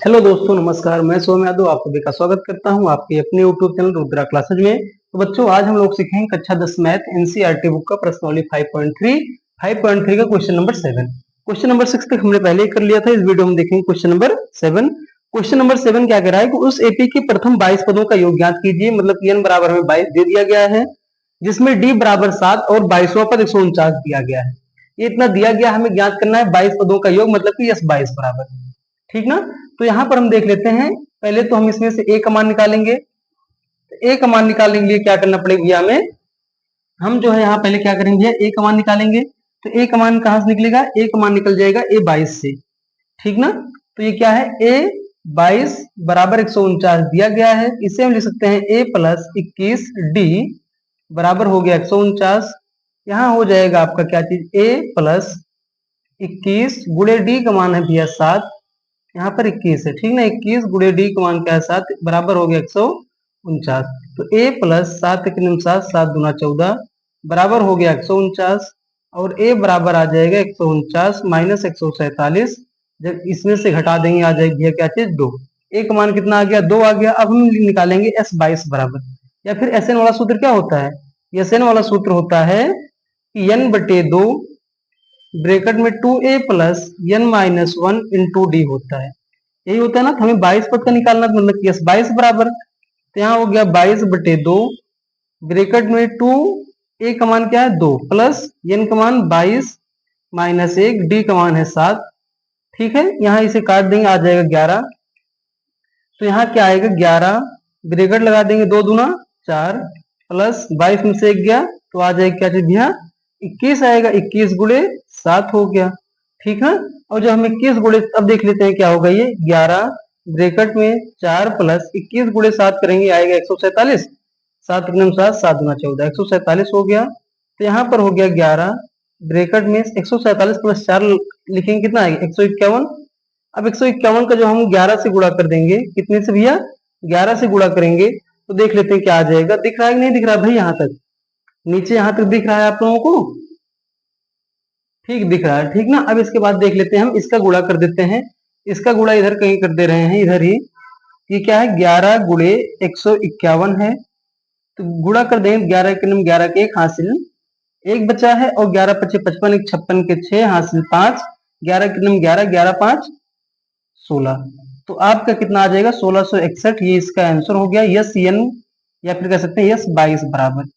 Hello दोस्तों, नमस्कार। मैं सोम यादव आप सभी का स्वागत करता हूं आपके अपने यूट्यूब चैनल रुद्रा क्लासेज में। तो बच्चों, आज हम लोग सीखेंगे कक्षा 10 मैथ एनसीईआरटी बुक का प्रश्नावली 5.3 का क्वेश्चन नंबर 7। क्वेश्चन नंबर 6 तक हमने पहले ही कर लिया था। इस वीडियो में देखेंगे क्वेश्चन नंबर 7। क्वेश्चन नंबर 7 क्या कह रहा है कि उस एपी के प्रथम 22 पदों का योग ज्ञात कीजिए। मतलब n बराबर में 22 दे दिया गया है, जिसमें d बराबर 7 और 22वां पद 149 दिया गया है। ये इतना दिया गया, हमें ज्ञात करना है 22 पदों का योग, मतलब कि यस 22 बराबर, ठीक ना। तो यहाँ पर हम देख लेते हैं। पहले तो हम इसमें से ए का मान निकालेंगे। ए का मान निकालने के लिए क्या करना पड़ेगा भैया हमें, हम जो है यहाँ पहले क्या करेंगे भैया, ए का मान निकालेंगे। तो ए का मान कहां से निकलेगा, ए का मान निकल जाएगा ए 22 से, ठीक ना। तो ये क्या है, ए 22 बराबर 149 दिया गया है। इसे हम लिख सकते हैं ए प्लस 21 डी बराबर हो गया 149। यहाँ हो जाएगा आपका क्या चीज, ए प्लस 21 गुणे डी का मान है भैया 7, यहाँ पर 21 है, ठीक ना। 21 गुणे डी का मान क्या है 7, बराबर हो गया 149। तो a प्लस 7 एक 7, 7 दूना 14 बराबर हो गया 149। और a बराबर आ जाएगा 149 माइनस 147। जब इसमें से घटा देंगे आ जाएगी भैया क्या चीज 2। a का मान कितना आ गया, 2 आ गया। अब हम निकालेंगे s 22 बराबर, या फिर SN वाला सूत्र क्या होता है, SN वाला सूत्र होता है कि n बटे 2 ब्रैकेट में 2a plus n minus 1 into D होता है। यही होता है ना। तो हमें 22 पद का निकालना, मतलब कि यस 22 बराबर, तो यहाँ हो गया 22 बटे 2 ब्रैकेट में 2 a का मान क्या है 2 प्लस n का मान 22 माइनस 1 डी का मान है 7, ठीक है। यहाँ इसे काट देंगे आ जाएगा 11। तो यहाँ क्या आएगा 11 ब्रैकेट लगा देंगे 2 दूना 4 प्लस 22 में से 1 गया तो आ जाएगा क्या चीज भैया 21 आएगा। 21 गुणे 7 हो गया, ठीक है। और जब हम 21 गुणे, अब देख लेते हैं क्या होगा, ये 11 ब्रैकेट में 4 प्लस 21 गुणे 7 करेंगे आएगा 147। 7 7 7 गुना 14 147 हो गया। तो यहाँ पर हो गया 11 ब्रैकेट में 147 प्लस 4 लिखेंगे कितना आएगा 151। अब 151 का जो हम 11 से गुणा कर देंगे, कितने से भैया 11 से गुणा करेंगे, तो देख लेते हैं क्या आ जाएगा। दिख रहा है कि नहीं दिख रहा भाई, यहाँ तक नीचे यहाँ तक दिख रहा है आप लोगों को, ठीक दिख रहा है, ठीक ना। अब इसके बाद देख लेते हैं, हम इसका गुणा कर देते हैं। इसका गुणा इधर कहीं कर दे रहे हैं, इधर ही। ये क्या है 11 गुणे 151 है, तो गुणा कर देंगे 11 के नम 11 के 1 हासिल 1 बचा है, और 11 पचे 55 1 56 के 6 हासिल 5, 11 के नम 11 11 5 16। तो आपका कितना आ जाएगा 1661। ये इसका आंसर हो गया यस एन, या फिर कह सकते हैं यस 22 बराबर।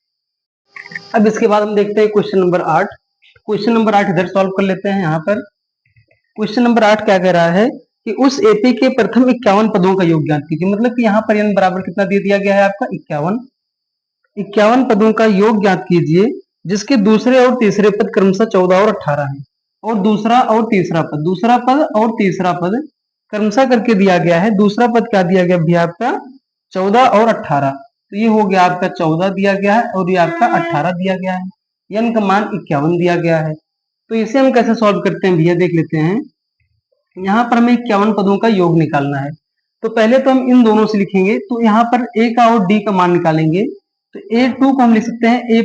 अब इसके बाद हम देखते हैं क्वेश्चन नंबर 8। क्वेश्चन नंबर 8 इधर सॉल्व कर लेते हैं। यहाँ पर क्वेश्चन नंबर 8 क्या कह रहा है कि उस एपी के प्रथम 51 पदों का योग ज्ञात कीजिए। मतलब कि यहाँ पर n बराबर कितना दे दिया गया है आपका 51। 51 पदों का योग ज्ञात कीजिए जिसके दूसरे और तीसरे पद क्रमशः 14 और 18 है। और दूसरा और तीसरा पद, दूसरा पद और तीसरा पद क्रमशः करके दिया गया है। दूसरा पद क्या दिया गया भैया आपका 14 और 18। तो ये हो गया आपका 14 दिया गया है और ये आपका 18 दिया गया है। n का मान 51 दिया गया है। तो इसे हम कैसे सॉल्व करते हैं भैया, देख लेते हैं। यहाँ पर हमें 51 पदों का योग निकालना है। तो पहले तो हम इन दोनों से लिखेंगे। तो यहाँ पर a का और d का मान निकालेंगे। तो a2 को हम लिख सकते हैं,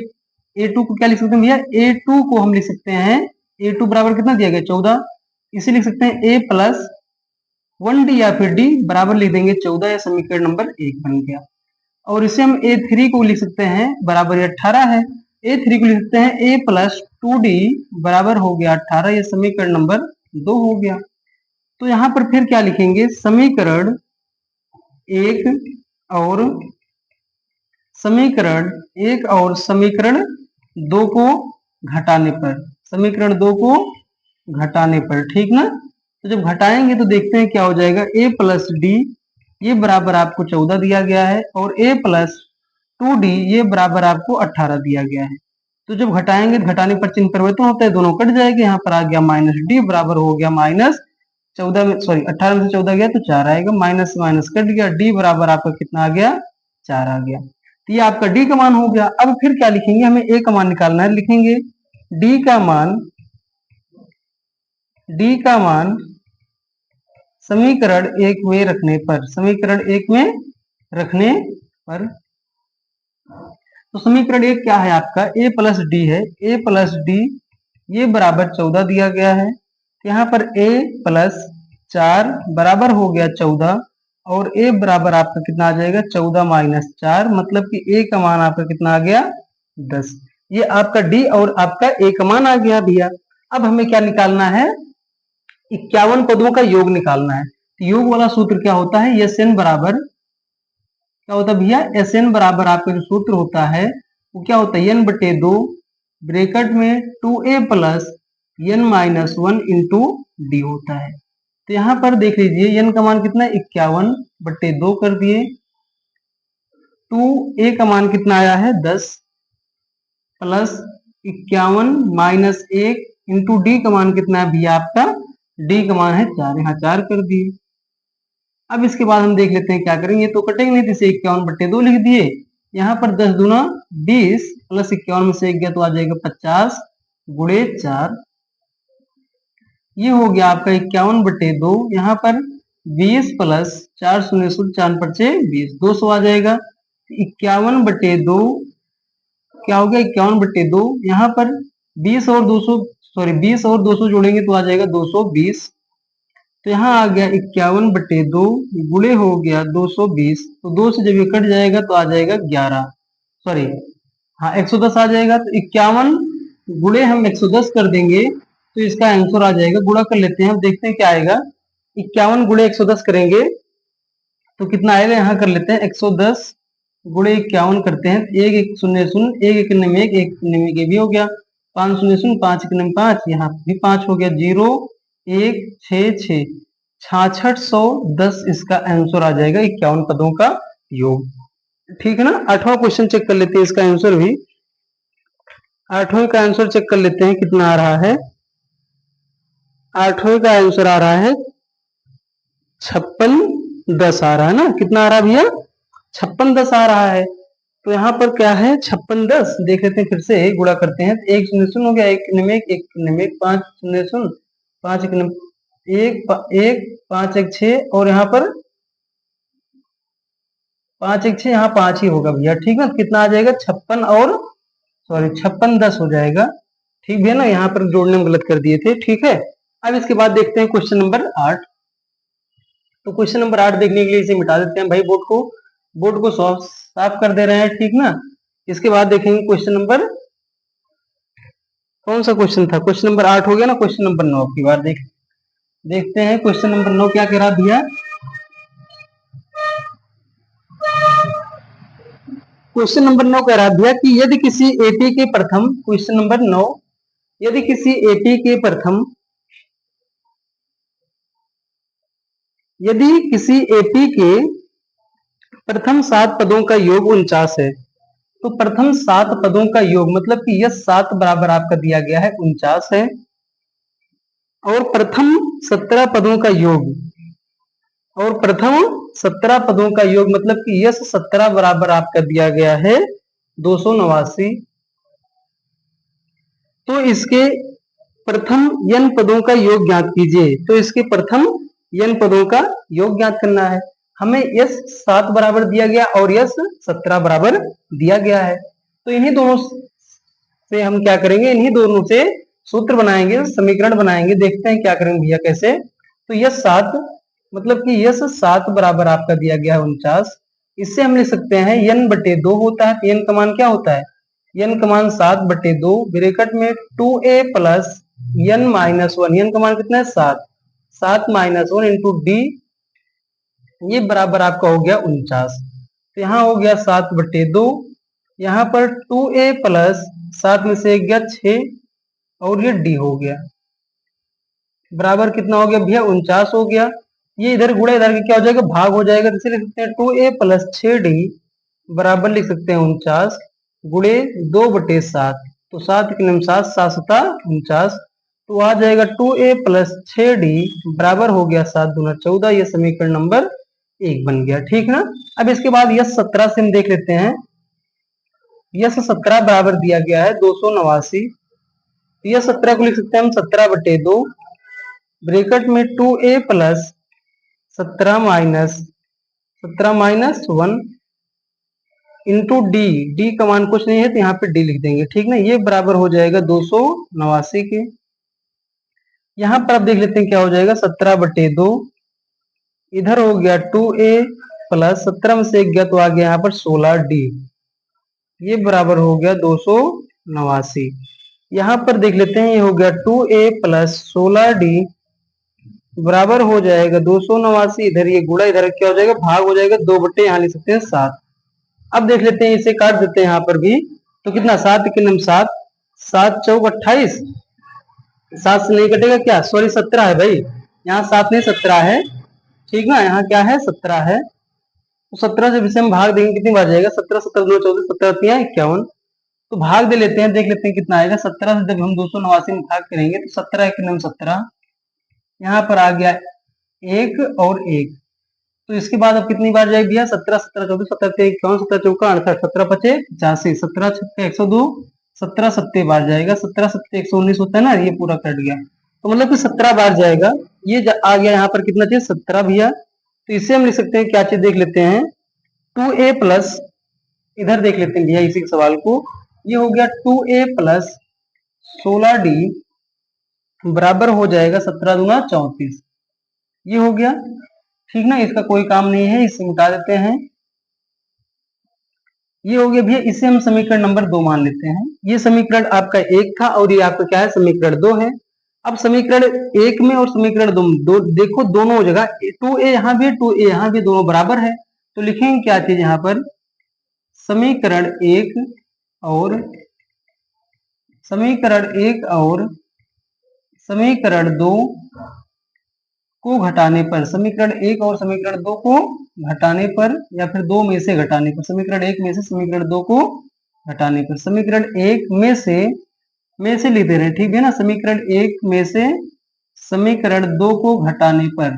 a2 को क्या लिख सकते हैं भैया, a2 को हम लिख सकते हैं, a2 बराबर कितना दिया गया 14। इसे लिख सकते हैं a प्लस 1d, या फिर d बराबर लिख देंगे 14। या समीकरण नंबर 1 बन गया। और इसे हम a3 को लिख सकते हैं, बराबर 18 है। a3 को लिख सकते हैं a प्लस 2d बराबर हो गया 18। ये समीकरण नंबर 2 हो गया। तो यहाँ पर फिर क्या लिखेंगे, समीकरण 1 और समीकरण 1 और समीकरण 2 को घटाने पर, समीकरण 2 को घटाने पर, ठीक ना। तो जब घटाएंगे तो देखते हैं क्या हो जाएगा, a प्लस डी ये बराबर आपको 14 दिया गया है, और a प्लस 2d ये बराबर आपको 18 दिया गया है। तो जब घटाएंगे तो घटाने पर चिन्ह परिवर्तन होता है, दोनों कट जाएंगे। यहाँ पर आ गया माइनस डी बराबर हो गया माइनस 14 में, सॉरी 18 में से 14 गया तो 4 आएगा, माइनस माइनस कट गया, डी बराबर आपका कितना आ गया 4 आ गया। तो ये आपका डी का मान हो गया। अब फिर क्या लिखेंगे, हमें ए का मान निकालना है। लिखेंगे डी का मान, डी का मान समीकरण 1 में रखने पर, समीकरण 1 में रखने पर। तो समीकरण 1 क्या है आपका, a प्लस डी है। a प्लस डी ये बराबर 14 दिया गया है। यहाँ पर a प्लस 4 बराबर हो गया 14 और a बराबर आपका कितना आ जाएगा 14 माइनस 4, मतलब कि a का मान आपका कितना आ गया 10। ये आपका d और आपका a का मान आ गया भैया। अब हमें क्या निकालना है, 51 पदों का योग निकालना है। तो योग वाला सूत्र क्या होता है, SN बराबर क्या होता है भैया, SN बराबर आपका जो सूत्र होता है वो क्या होता है, n बटे 2 ब्रैकेट में 2a plus n minus 1 into D होता है। तो यहाँ पर देख लीजिए n का मान कितना है 51 बटे 2 कर दिए, 2a का मान कितना आया है 10 प्लस 51 माइनस 1 इंटू डी का मान कितना है भैया आपका, डी का मान है 4, यहाँ 4 कर दिए। अब इसके बाद हम देख लेते हैं क्या करेंगे, तो कटेंगे नहीं, इसे 51 बटे 2 लिख दिए। यहाँ पर 10 दूना 20 प्लस 51 में से 1 गया तो आ जाएगा 50 गुणे 4। ये हो गया आपका 51 बटे 2, यहाँ पर 20 प्लस 4 शून्य शून्य 4 पचे 20, 200 आ जाएगा। 51 बटे 2 क्या हो गया 51 बटे 2, यहाँ पर 20 और 200 जोड़ेंगे तो आ जाएगा 220। तो यहाँ आ गया 51 बटे 2 गुणे हो गया 220, तो 2 से जब ये कट जाएगा तो आ जाएगा 11, सॉरी हाँ 110 आ जाएगा। तो 51 गुणे हम 110 कर देंगे तो इसका आंसर आ जाएगा, गुणा कर लेते हैं, हम देखते हैं क्या आएगा। 51 गुणे 110 करेंगे तो कितना आएगा, यहाँ कर लेते हैं 110 गुणे 51 करते हैं, एक एक शून्य शून्य, एक एक में एक शून्य में भी हो गया, 5 शून्य शून्य 5 एक में 5, यहाँ भी 5 हो गया, 0 1 6 6 6610 इसका आंसर आ जाएगा 51 पदों का योग। ठीक है ना। 8वां क्वेश्चन चेक कर लेते हैं इसका आंसर भी। 8वें का आंसर चेक कर लेते हैं कितना आ रहा है। 8वें का आंसर आ रहा है 5610 आ रहा है ना, कितना आ रहा है भैया 5610 आ रहा है। तो यहाँ पर क्या है 5610, देख लेते हैं फिर से गुणा करते हैं, एक शून्य शून्य हो गया, एक शून्य में एक 5 शून्य शून्य 5 एक 5 एक 6 और यहाँ पर 5 एक 6, यहाँ 5 ही होगा भैया। ठीक है, कितना आ जाएगा 56 और सॉरी 5610 हो जाएगा। ठीक है ना, यहाँ पर जोड़ने में गलत कर दिए थे। ठीक है, अब इसके बाद देखते हैं क्वेश्चन नंबर 8। तो क्वेश्चन नंबर 8 देखने के लिए इसे मिटा देते हैं भाई, बोर्ड को साफ कर दे रहे हैं। ठीक ना, इसके बाद देखेंगे क्वेश्चन नंबर, कौन सा क्वेश्चन था, क्वेश्चन नंबर 8 हो गया ना, क्वेश्चन नंबर 9 की बार देखते हैं क्वेश्चन नंबर 9 क्या कह रहा भैया। क्वेश्चन नंबर 9 कह रहा भैया कि यदि किसी एपी के प्रथम, क्वेश्चन नंबर 9, यदि किसी एपी के प्रथम, यदि किसी एपी के प्रथम 7 पदों का योग 49 है, तो प्रथम 7 पदों का योग मतलब कि यह 7 बराबर आपका दिया गया है 49 है, और प्रथम 17 पदों का योग, और प्रथम 17 पदों का योग मतलब कि यश 17 बराबर आपका दिया गया है 289। तो इसके प्रथम n पदों का योग ज्ञात कीजिए। तो इसके प्रथम n पदों का योग ज्ञात करना है। हमें यश 7 बराबर दिया गया और यश 17 बराबर दिया गया है। तो इन्हीं दोनों से हम क्या करेंगे, इन्हीं दोनों से सूत्र बनाएंगे, समीकरण बनाएंगे। देखते हैं क्या करेंगे भैया कैसे। तो यश 7 मतलब कि यश 7 बराबर आपका दिया गया है 49। इससे हम लिख सकते हैं n बटे 2 होता है, तो n का मान क्या होता है, n का मान 7 बटे 2 ब्रैकेट में 2a plus n minus 1, n का मान कितना है 7, 7 माइनस 1 इंटू डी, ये बराबर आपका हो गया 49। तो यहाँ हो गया 7 बटे 2, यहाँ पर 2a प्लस 7 में से 1 गया 6 और ये डी हो गया, बराबर कितना हो गया भैया 49 हो गया। ये इधर गुणा इधर क्या हो जाएगा, भाग हो जाएगा, तो लिख सकते हैं 2a प्लस 6d बराबर लिख सकते हैं 49 गुणे 2 बटे 7, तो 7 के 7 7 सता 49, तो आ जाएगा 2a प्लस 6d बराबर हो गया 7 दूना 14। ये समीकरण नंबर 1 बन गया। ठीक ना। अब इसके बाद यश 17 से हम देख लेते हैं। यश 17 बराबर दिया गया है 289। यह 17 को लिख सकते हैं हम 17 बटे 2 ब्रैकेट में 2a plus 17 minus 1 into D, D का मान कुछ नहीं है तो यहाँ पे डी लिख देंगे। ठीक ना, ये बराबर हो जाएगा 289 के। यहाँ पर आप देख लेते हैं क्या हो जाएगा, 17 बटे 2 इधर हो गया 2a प्लस 17 में से 1 गया तो आ गया यहाँ पर 16d, ये बराबर हो गया 289। यहाँ पर देख लेते हैं, ये हो गया 2a प्लस 16d बराबर हो जाएगा 289। इधर ये गुणा, इधर क्या हो जाएगा, भाग हो जाएगा, 2 बट्टे यहाँ लिख सकते हैं 7। अब देख लेते हैं, इसे काट देते हैं यहाँ पर भी, तो कितना 7 के नम 7, 7 चौक 28, 7 से नहीं कटेगा क्या, सॉरी 17 है भाई, यहाँ 7 नहीं 17 है, ठीक ना, यहाँ क्या है 17 है। तो 17 जब इसे हम भाग देंगे कितनी बार जाएगा, 17 17 2 14, 17 3 51, तो भाग दे लेते हैं, देख लेते हैं कितना आएगा। 17 से जब हम 289 में भाग करेंगे तो 17 के नम 17, यहाँ पर आ गया 1 और 1, तो इसके बाद अब कितनी बार जाएगी भैया, 17 17 24, 17 3 51, 17 चौका 68, 17 पचे 85, 17 छक्के 102, 17 सत्ते बार जाएगा, 17 सत्ते 119 होता है ना, ये पूरा कट गया, तो मतलब कि 17 बार जाएगा। ये आ गया यहाँ पर कितना चीज 17 भैया, तो इसे हम लिख सकते हैं क्या चीज, देख लेते हैं 2a प्लस, इधर देख लेते हैं भैया इसी सवाल को, ये हो गया 2a प्लस 16d बराबर हो जाएगा 17 दूना 34, ये हो गया, ठीक ना, इसका कोई काम नहीं है, इसे मिटा देते हैं। ये हो गया भैया, इसे हम समीकरण नंबर 2 मान लेते हैं। ये समीकरण आपका 1 था और ये आपका क्या है, समीकरण 2 है। अब समीकरण 1 में और समीकरण 2 देखो, दोनों जगह 2a यहाँ भी 2a यहाँ भी, दोनों बराबर है, तो लिखेंगे क्या चीज यहाँ पर, समीकरण 1 और समीकरण 2 को घटाने पर, समीकरण 1 और समीकरण 2 को घटाने पर, या फिर 2 में से घटाने पर, समीकरण 1 में से समीकरण 2 को घटाने पर, समीकरण 1 में से लिख दे रहे हैं, ठीक है ना, समीकरण 1 में से समीकरण 2 को घटाने पर,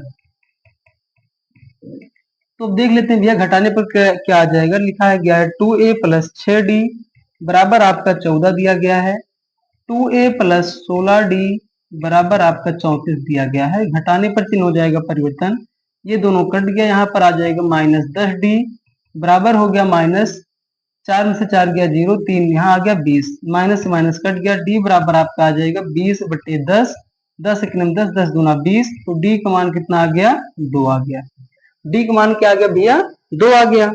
तो देख लेते हैं भैया घटाने पर क्या आ जाएगा, लिखा है गया है 2a प्लस 6d बराबर आपका 14 दिया गया है, 2a प्लस 16d बराबर आपका 34 दिया गया है। घटाने पर चिन्ह हो जाएगा परिवर्तन, ये दोनों कट गया, यहाँ पर आ जाएगा माइनस 10d बराबर हो गया माइनस 4 में से 4 गया 0, 3 यहाँ आ गया 20, माइनस से माइनस कट गया, d बराबर आपका आ जाएगा 20 बटे 10, 10 एक नम 10, 10 दूना 20, तो d का मान कितना आ गया, 2 आ गया। d का मान क्या आ गया भैया, 2 आ गया।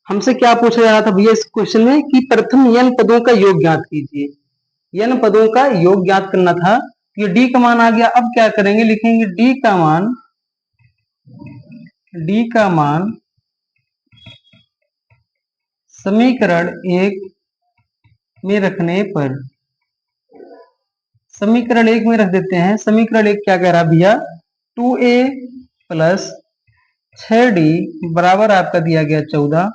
हमसे क्या पूछा जा रहा था भैया इस क्वेश्चन में, कि प्रथम n पदों का योग ज्ञात कीजिए, n पदों का योग ज्ञात करना था, ये d का मान आ गया। अब क्या करेंगे, लिखेंगे d का मान समीकरण 1 में रखने पर, समीकरण 1 में रख देते हैं। समीकरण 1 क्या कह रहा भैया, 2a प्लस 6d बराबर आपका दिया गया 14,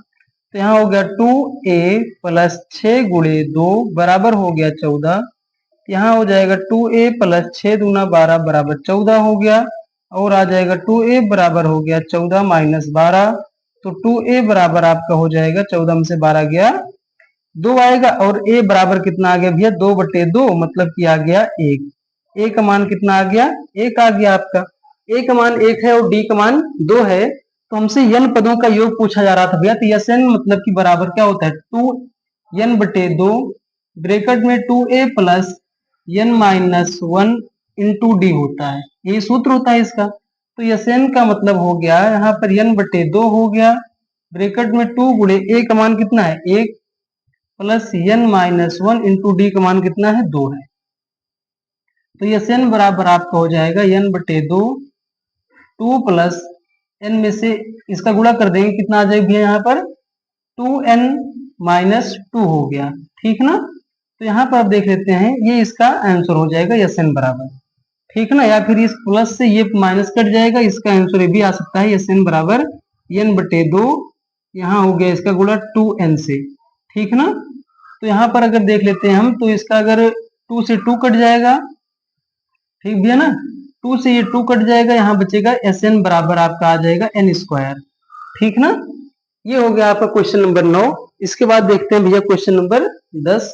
तो यहाँ हो गया 2a प्लस 6 गुणे 2 बराबर हो गया 14, यहाँ हो जाएगा 2a प्लस 6 दूना 12 बराबर 14 हो गया, और आ जाएगा 2a बराबर हो गया 14 माइनस 12, तो 2a बराबर आपका हो जाएगा 14 में से 12 गया 2 आएगा, और a बराबर कितना आ गया भैया, 2 बटे 2, मतलब कि आ गया 1। a का मान कितना आ गया, 1 आ गया आपका, a का मान 1 है और d का मान 2 है, तो हमसे n पदों का योग पूछा जा रहा था भैया, तो Sn मतलब कि बराबर क्या होता है, 2n बटे 2 ब्रैकेट में 2a plus n minus 1 into D होता है, यही सूत्र होता है इसका। तो Sn का मतलब हो गया यहाँ पर n बटे 2 हो गया, ब्रैकेट में 2 गुणे a का मान कितना है 1 plus n minus 1 into D का मान कितना है 2 है, तो Sn बराबर आपका हो जाएगा n बटे 2, 2 प्लस n में से इसका गुणा कर देंगे, कितना आ जाएगा भैया यहाँ पर 2n माइनस 2 हो गया, ठीक ना। तो यहाँ पर आप देख लेते हैं, ये इसका आंसर हो जाएगा Sn बराबर, ठीक ना, या फिर इस प्लस से ये माइनस कट जाएगा, इसका आंसर ये भी आ सकता है Sn बराबर n बटे 2, यहाँ हो गया इसका गुणा 2n से, ठीक ना। तो यहाँ पर अगर देख लेते हैं हम, तो इसका अगर 2 से 2 कट जाएगा, ठीक भैया ना, 2 से ये 2 कट जाएगा, यहाँ बचेगा Sn बराबर आपका आ जाएगा n स्क्वायर, ठीक ना। ये हो गया आपका क्वेश्चन नंबर 9। इसके बाद देखते हैं भैया क्वेश्चन नंबर 10,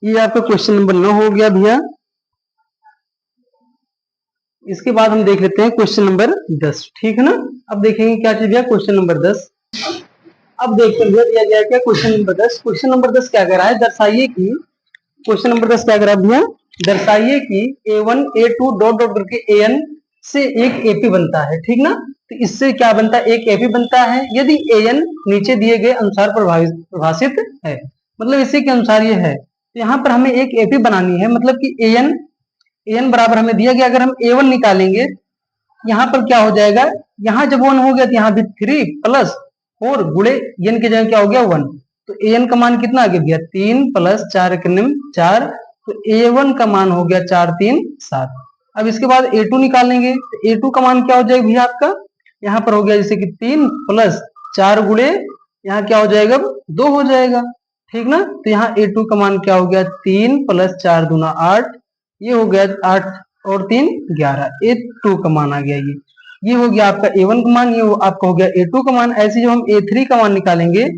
ये आपका क्वेश्चन नंबर 9 हो गया भैया। इसके बाद हम देख लेते हैं क्वेश्चन नंबर 10, ठीक है ना। अब देखेंगे क्या चीज है क्वेश्चन नंबर 10। अब देखते हैं दिया गया क्या क्वेश्चन नंबर 10। क्वेश्चन नंबर 10 क्या कह रहा है, दर्शाइए कि, क्वेश्चन नंबर 10 क्या कह रहा है भैया, दर्शाइए कि a1 a2 डॉट डॉट करके an से एक एपी बनता है, ठीक ना। तो इससे क्या बनता है, एक एपी बनता है यदि एन नीचे दिए गए अनुसार परिभाषित है, मतलब इसी के अनुसार ये है। तो यहाँ पर हमें एक एपी बनानी है, मतलब कि एन बराबर हमें दिया गया, अगर हम ए1 निकालेंगे यहाँ पर क्या हो जाएगा, यहाँ जब 1 हो गया तो यहाँ भी 3 प्लस 4 गुणे एन की जगह क्या हो गया 1। तो एन का मान कितना आ गया भैया 3 प्लस 4 4, तो ए1 का मान हो गया 4 3 7। अब इसके बाद ए2 निकालेंगे, तो ए2 का मान क्या हो जाएगा भैया आपका, यहाँ पर हो गया जैसे कि 3 प्लस 4 गुणे यहाँ क्या हो जाएगा 2 हो जाएगा, ठीक ना। तो यहाँ ए2 का मान क्या हो गया 3 प्लस 4 दूना 8, ये हो गया 8 और 3 11, ए2 का मान आ गया ये हो गया आपका ए1 का मान, ये आपका हो गया ए2 का मान। ऐसे जब हम ए3 का मान निकालेंगे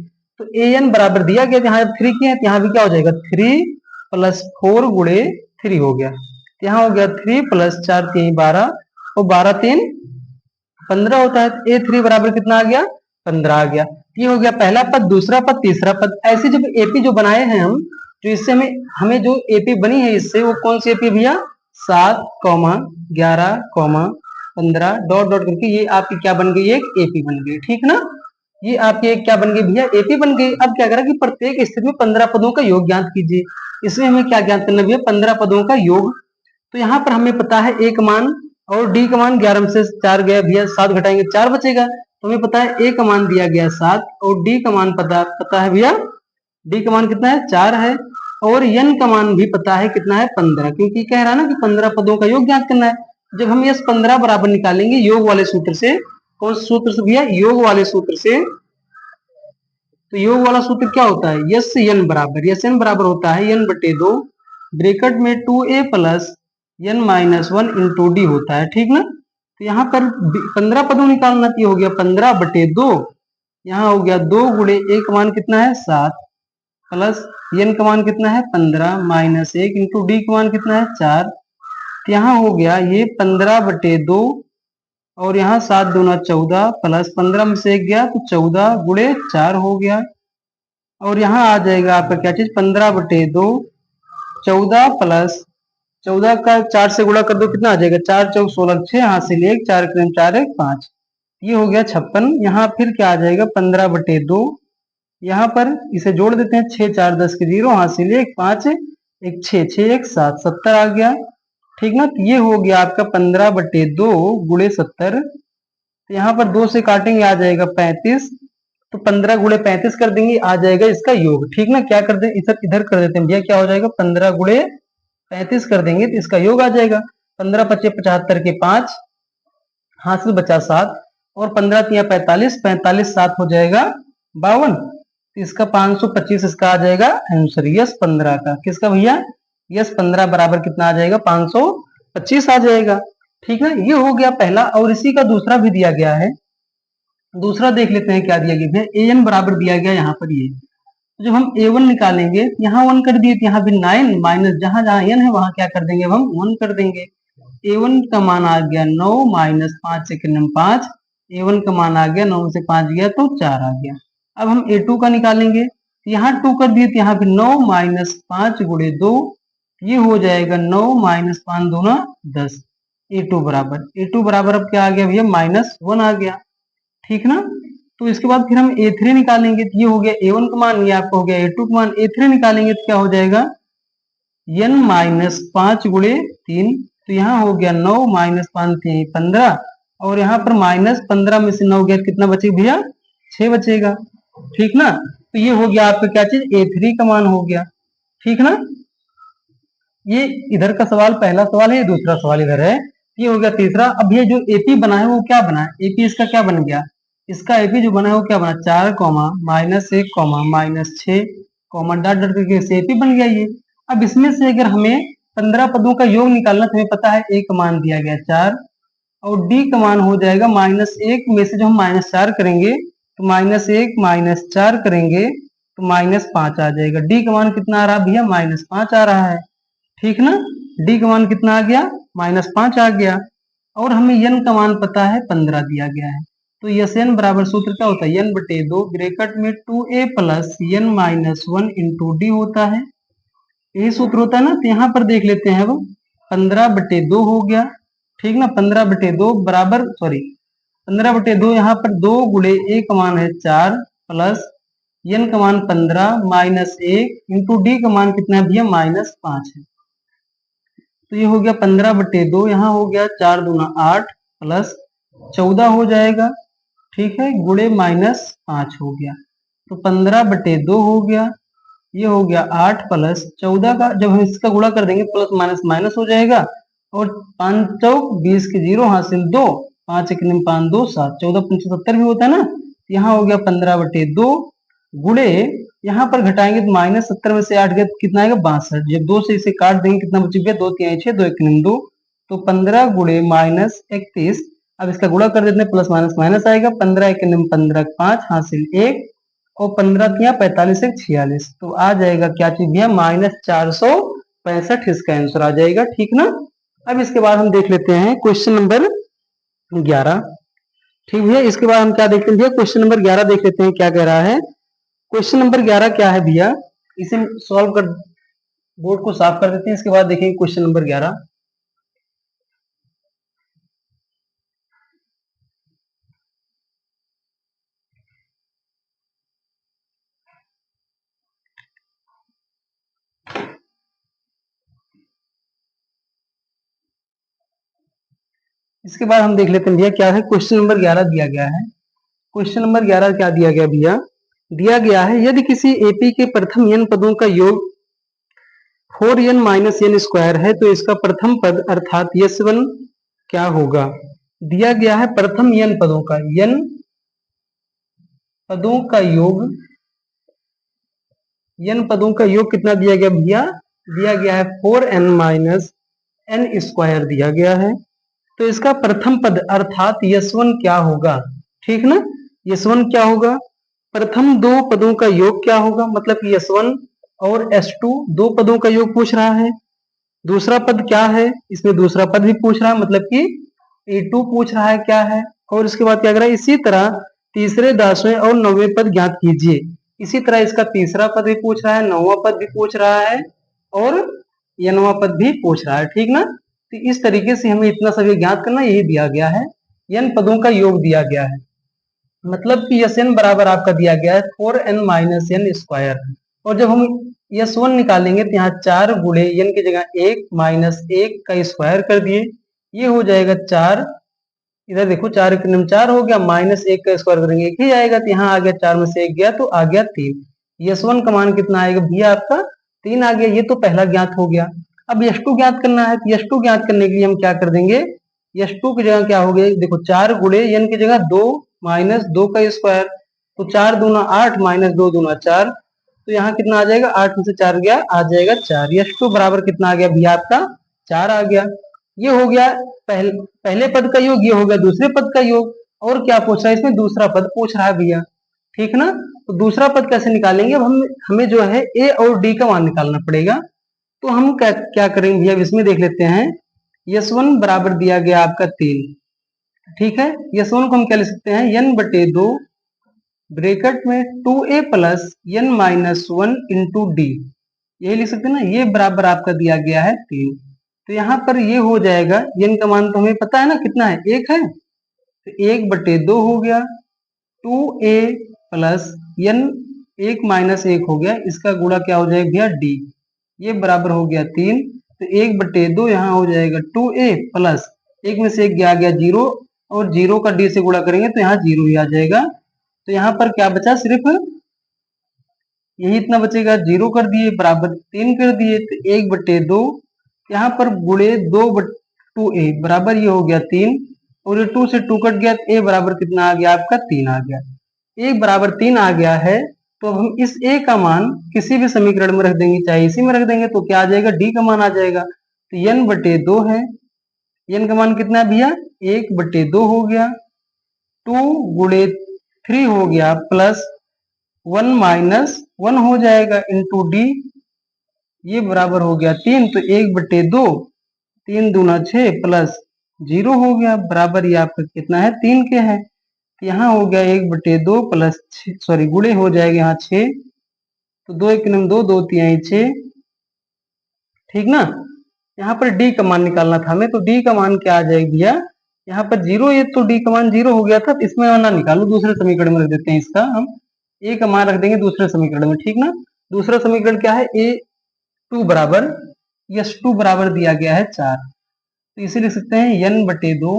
तो एन बराबर दिया गया, यहाँ जब 3 किए हैं तो यहाँ भी क्या हो जाएगा 3 प्लस 4 गुणे 3 हो गया, यहाँ हो गया 3 प्लस 4 3 12 और 12 3 15 होता है। तो ए3 बराबर कितना आ गया 15 आ गया। ये हो गया पहला पद, दूसरा पद, तीसरा पद। ऐसे जब एपी जो बनाए हैं हम, जो इससे हमें जो एपी बनी है इससे, वो कौन सी एपी भैया 7, 11, 15 डॉट डॉट करके ये आपकी क्या बन गई, एक एपी बन गई, ठीक ना। ये आपकी एक क्या बन गई भैया एपी बन गई। अब क्या करें कि प्रत्येक स्थिति में 15 पदों का योग ज्ञात कीजिए। इसमें हमें क्या ज्ञात करना भैया 15 पदों का योग। तो यहाँ पर हमें पता है ए का मान और डी का मान, 11 में से 4 गया भैया, 7 घटाएंगे 4 बचेगा। तो हमें पता है ए का मान दिया गया 7 और डी का मान पता है भैया, डी का मान कितना है 4 है, और एन का मान भी पता है कितना है 15, क्योंकि कह रहा है ना कि 15 पदों का योग ज्ञात करना है। जब हम यस 15 बराबर निकालेंगे योग वाले सूत्र से, कौन से सूत्र से भैया, योग वाले सूत्र से। तो योग वाला सूत्र क्या होता है, यस एन बराबर, यस एन बराबर होता है एन बटे 2 ब्रैकेट में 2a plus N minus 1 into D होता है, ठीक ना। तो यहाँ पर 15 पदों निकालना, तो हो गया 15 बटे 2, यहाँ हो गया 2 गुणे ए का मान कितना है 7 प्लस एन का मान कितना है 15 माइनस 1 इंटू डी का मान कितना है 4। तो यहाँ हो गया ये 15 बटे 2 और यहाँ 7 दूना 14 प्लस 15 में से 1 गया तो 14 गुणे 4 हो गया, और यहाँ आ जाएगा आपका क्या चीज 15 बटे 2 14 प्लस 14 का 4 से गुणा कर दो कितना आ जाएगा 4 चौक 16 6 हासिल 1 4 4 1 5, ये हो गया 56। यहाँ फिर क्या आ जाएगा 15 बटे 2, यहाँ पर इसे जोड़ देते हैं 6 4 10 के 0 हासिल 1 5 1 6 6 1 7 70 आ गया, ठीक ना। तो ये हो गया आपका 15 बटे 2 गुणे 70। तो यहाँ पर 2 से काटेंगे आ जाएगा 35, तो 15 गुणे 35 कर देंगे आ जाएगा इसका योग, ठीक ना। क्या कर दे इधर कर देते हैं भैया, क्या हो जाएगा 15 गुणे 35 कर देंगे तो इसका योग आ जाएगा 15 पच्चीस 75 के 5 हासिल बचा 7 और 15 तिया 45 45 7 हो जाएगा 52, तो इसका 525 इसका आ जाएगा आंसर यस 15 का। किसका भैया, यस 15 बराबर कितना आ जाएगा 525 आ जाएगा, ठीक है। ये हो गया पहला, और इसी का दूसरा भी दिया गया है। दूसरा देख लेते हैं क्या दिया गया है, ए एन बराबर दिया गया यहाँ पर ये। जब हम a1 निकालेंगे यहाँ 1 कर दिए, यहाँ भी 9 माइनस जहां जहां n है वहां क्या कर देंगे अब हम 1 कर देंगे। a1 का मान आ गया 9 माइनस 5 से 5, a1 का मान आ गया 9 से 5 गया तो 4 आ गया। अब हम a2 का निकालेंगे, यहाँ 2 कर दिए तो यहाँ भी 9 माइनस 5 गुणे 2, ये हो जाएगा 9 माइनस 5 दूना 10, a2 बराबर अब क्या आ गया भैया -1 आ गया, ठीक ना। तो इसके बाद फिर हम a3 निकालेंगे, तो ये हो गया a1 का मान, ये आपका हो गया a2 का मान। a3 निकालेंगे तो क्या हो जाएगा n माइनस 5 गुणे 3, तो यहाँ हो गया 9 माइनस 5 15, और यहाँ पर माइनस 15 में से 9 गया कितना बचेगा भैया 6 बचेगा, ठीक ना। तो ये हो गया आपका क्या चीज a3 का मान हो गया, ठीक ना। ये इधर का सवाल पहला सवाल है, दूसरा सवाल इधर है, ये हो गया तीसरा। अब ये जो एपी बना है वो क्या बना है, एपी इसका क्या बन गया, इसका एपी जो बना है वो क्या बना 4 माइनस 1 माइनस 6 डॉट डॉट करके से एपी बन गया ये। अब इसमें से अगर हमें 15 पदों का योग निकालना तो हमें पता है ए का मान दिया गया 4 और डी का मान हो जाएगा -1 में से जो हम -4 करेंगे तो -1 -4 करेंगे तो -5 आ जाएगा। डी का मान कितना आ रहा है भैया -5 आ रहा है, ठीक ना। डी का मान कितना आ गया -5 आ गया, और हमें n का मान पता है 15 दिया गया है। तो यस एन बराबर सूत्र क्या होता है n बटे 2 ब्रैकेट में 2a plus n minus 1 into D होता है, यही सूत्र होता है ना। तो यहाँ पर देख लेते हैं अब 15 बटे 2 हो गया ठीक ना। 15/2 बराबर, सॉरी 15/2, यहाँ पर 2 गुणे ए का मान है 4 प्लस n का मान 15 माइनस 1 इंटू डी का मान कितना है भैया -5 है। तो ये हो गया 15/2, यहाँ हो गया 4 दूना 8 प्लस 14 हो जाएगा, ठीक है, गुणे -5 हो गया, तो 15/2 हो गया। ये हो गया 8 प्लस 14 का, जब हम इसका गुणा कर देंगे प्लस माइनस माइनस हो जाएगा, और 5 चौक 20 के 0 हासिल 2, 5 1 5 2 7, 14 5 70 भी होता है ना। यहाँ हो गया 15/2 गुणे, यहाँ पर घटाएंगे तो -70 में से 8 गया तो कितना आएगा 62, जब 2 से इसे काट देंगे कितना बच गया 2 3 6 2 1 2, तो 15 गुणे -31। अब इसका गुणा कर देते हैं, प्लस माइनस माइनस आएगा, 15 1 15 5 हासिल 1, और 15 या 45 1 46, तो आ जाएगा क्या चीज भैया -465, इसका आंसर आ जाएगा, ठीक ना। अब इसके बाद हम देख लेते हैं क्वेश्चन नंबर 11। ठीक भैया, इसके बाद हम क्या देखते हैं भैया, क्वेश्चन नंबर 11 देख लेते हैं क्या कह रहा है। क्वेश्चन नंबर 11 क्या है भैया, इसे सॉल्व कर, बोर्ड को साफ कर देते हैं, इसके बाद देखेंगे क्वेश्चन नंबर 11। इसके बाद हम देख लेते हैं भैया क्या है, क्वेश्चन नंबर 11 दिया गया है। क्वेश्चन नंबर 11 क्या दिया गया भैया, दिया गया है यदि किसी एपी के प्रथम n पदों का योग 4n माइनस n स्क्वायर है तो इसका प्रथम पद अर्थात s1 क्या होगा। दिया गया है प्रथम n पदों का, n पदों का योग, n पदों का योग कितना दिया गया भैया, दिया गया है 4n माइनस n स्क्वायर दिया गया है। तो इसका प्रथम पद अर्थात s1 क्या होगा, ठीक ना। s1 क्या होगा, प्रथम दो पदों का योग क्या होगा, मतलब कि s1 और s2 दो पदों का योग पूछ रहा है। दूसरा पद क्या है, इसमें दूसरा पद भी पूछ रहा है, मतलब कि a2 पूछ रहा है क्या है, और इसके बाद क्या कर रहा है, इसी तरह तीसरे 10वें और 9वें पद ज्ञात कीजिए। इसी तरह इसका तीसरा पद भी पूछ रहा है, 9वां पद भी पूछ रहा है, और 9वां पद भी पूछ रहा है, ठीक ना। तो इस तरीके से हमें इतना सभी ज्ञात करना, यही दिया गया है, n पदों का योग दिया गया है, मतलब कि Sn बराबर आपका दिया गया है 4n माइनस n स्क्वायर, और जब हम S1 निकालेंगे तो यहाँ 4 गुणे n की जगह 1 माइनस 1 का स्क्वायर कर दिए, ये हो जाएगा 4, इधर देखो 4 1 4 हो गया, माइनस 1 का स्क्वायर करेंगे 1 ही आएगा, तो यहाँ आ गया 4 में से 1 गया तो आ गया 3। S1 का मान कितना आएगा भैया आपका 3 आ गया, ये तो पहला ज्ञात हो गया। अब S2 ज्ञात करना है, तो S2 ज्ञात करने के लिए हम क्या कर देंगे, S2 की जगह क्या हो गया, देखो 4 गुणे n की जगह 2 माइनस 2 का स्क्वायर, तो 4 दूना 8 माइनस 2 दूना 4, तो यहाँ कितना आ जाएगा, 8 में से 4 गया, आ जाएगा 4। S2 बराबर कितना आ गया भैया आपका 4 आ गया। ये हो गया पहले पद का योग, ये हो गया दूसरे पद का योग, और क्या पूछ रहा है इसमें, दूसरा पद पूछ रहा है भैया, ठीक ना। तो दूसरा पद कैसे निकालेंगे, अब हमें जो है ए और डी का मान निकालना पड़ेगा। तो हम क्या करेंगे भैया, इसमें देख लेते हैं, S1 बराबर दिया गया आपका 3, ठीक है। S1 को हम क्या लिख सकते हैं, n/2 ब्रैकेट में 2a plus n minus 1 into D, यही लिख सकते हैं ना, ये बराबर आपका दिया गया है 3। तो यहाँ पर ये हो जाएगा, n का मान तो हमें पता है ना कितना है, 1 है, तो 1/2 हो गया, 2a प्लस n 1 माइनस 1 हो गया, इसका गुणा क्या हो जाएगा भैया d, ये बराबर हो गया 3, तो 1/2 यहाँ हो जाएगा 2a प्लस 1 में से 1 गया, आ गया 0, और 0 का d से गुणा करेंगे तो यहाँ 0 ही आ जाएगा। तो यहाँ पर क्या बचा, सिर्फ यही इतना बचेगा, 0 कर दिए बराबर 3 कर दिए, तो 1/2 यहाँ पर गुणे 2/2a बराबर ये हो गया 3, और ये 2 से 2 कट गया, तो a बराबर कितना आ गया आपका 3 आ गया। a बराबर 3 आ गया है, तो अब हम इस a का मान किसी भी समीकरण में रख देंगे, चाहे इसी में रख देंगे, तो क्या आ जाएगा, d का मान आ जाएगा, तो n/2 है, n का मान कितना है भैया 1/2 हो गया, 2 गुणे 3 हो गया प्लस 1 माइनस 1 हो जाएगा इंटू डी, ये बराबर हो गया 3, तो 1/2, 3 दूना 6 प्लस 0 हो गया, बराबर ये आपका कितना है 3 के है, यहाँ हो गया 1/2 प्लस, सॉरी गुणे हो जाएगा यहाँ 6, तो 2 1 2 2 3 6, ठीक ना। यहाँ पर डी का मान निकालना था हमें, तो डी का मान क्या आ जाएगा भैया, यहाँ पर 0, ये तो डी का मान 0 हो गया था, तो इसमें ना निकालो, दूसरे समीकरण में रख देते हैं इसका, हम ए का मान रख देंगे दूसरे समीकरण में, ठीक ना। दूसरा समीकरण क्या है, ए टू बराबर यस टू बराबर दिया गया है 4, तो इसे लिख सकते हैं n बटे 2,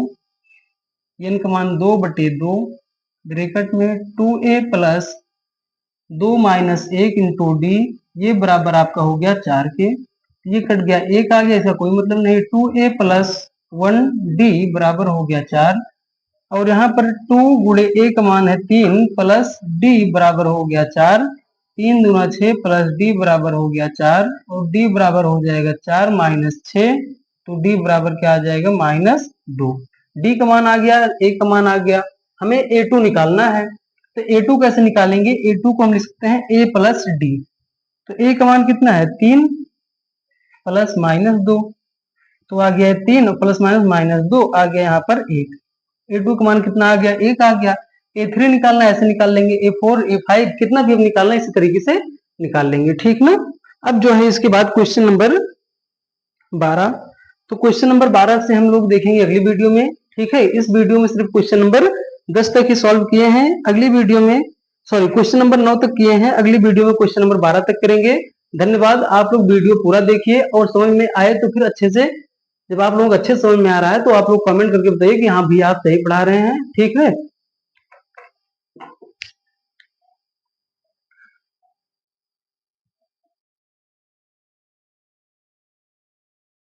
n का मान 2/2 ब्रैकेट में 2a plus 2 minus 1 into D, ये बराबर आपका हो गया 4 के, ये कट गया, एक आ गया, इसका कोई मतलब नहीं, 2a प्लस 1d बराबर हो गया 4, और यहाँ पर 2 गुणे a का मान है 3 प्लस d बराबर हो गया 4, 3 दूना 6 प्लस d बराबर हो गया 4, और d बराबर हो जाएगा 4 माइनस 6, तो d बराबर क्या आ जाएगा -2। d का मान आ गया, a का मान आ गया, हमें a2 निकालना है, तो a2 कैसे निकालेंगे, a2 को हम लिख सकते हैं a प्लस डी, तो a का मान कितना है 3 प्लस -2, तो आ गया 3 प्लस -2 आ गया यहाँ पर 1, a2 का मान कितना आ गया 1 आ गया, a3 निकालना है, ऐसे निकाल लेंगे, a4 a5 कितना भी हम निकालना है इसी तरीके से निकाल लेंगे, ठीक ना। अब जो है इसके बाद क्वेश्चन नंबर 12, तो क्वेश्चन नंबर 12 से हम लोग देखेंगे अगली वीडियो में, ठीक है। इस वीडियो में सिर्फ क्वेश्चन नंबर 10 तक ही सॉल्व किए हैं, अगली वीडियो में सॉरी क्वेश्चन नंबर 9 तक किए हैं, अगली वीडियो में क्वेश्चन नंबर 12 तक करेंगे। धन्यवाद, आप लोग वीडियो पूरा देखिए और समझ में आए तो फिर अच्छे से, जब आप लोगों को अच्छे समझ में आ रहा है तो आप लोग कमेंट करके बताइए कि हाँ भैया आप सही पढ़ा रहे हैं, ठीक है।